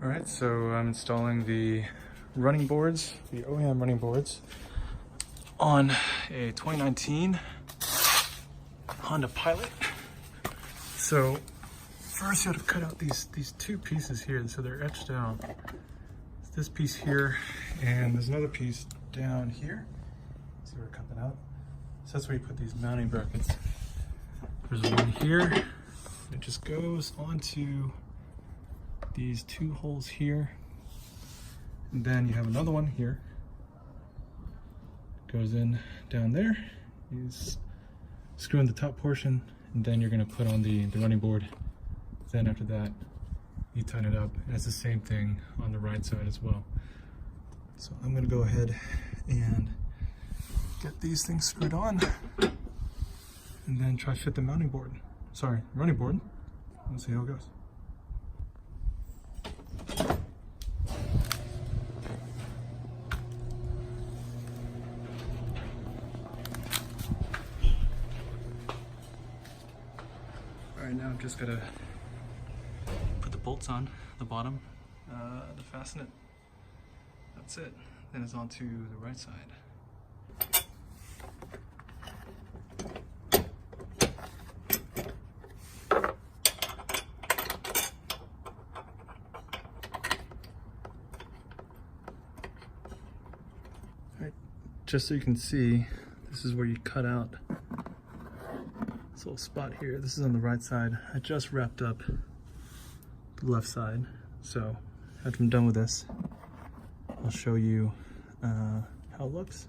All right, so I'm installing the running boards, the OEM running boards, on a 2019 Honda Pilot. So first you have to cut out these two pieces here, so they're etched out. It's this piece here, and there's another piece down here. See where I cut that out? So that's where you put these mounting brackets. There's one here. It just goes onto these two holes here. And then you have another one here. Goes in down there. You screw in the top portion, and then you're gonna put on the running board. Then after that, you tighten it up. And it's the same thing on the right side as well. So I'm gonna go ahead and get these things screwed on, and then try to fit the mounting board. Sorry, running board. Let's see how it goes. All right, now I'm just gonna put the bolts on the bottom to fasten it. That's it. Then it's onto the right side. Alright, just so you can see, this is where you cut out this little spot here. This is on the right side. I just wrapped up the left side, so after I'm done with this, I'll show you how it looks.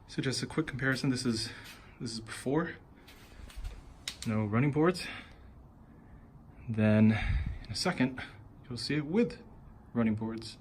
So just a quick comparison. This is before, no running boards. Then in a second, you'll see it with running boards.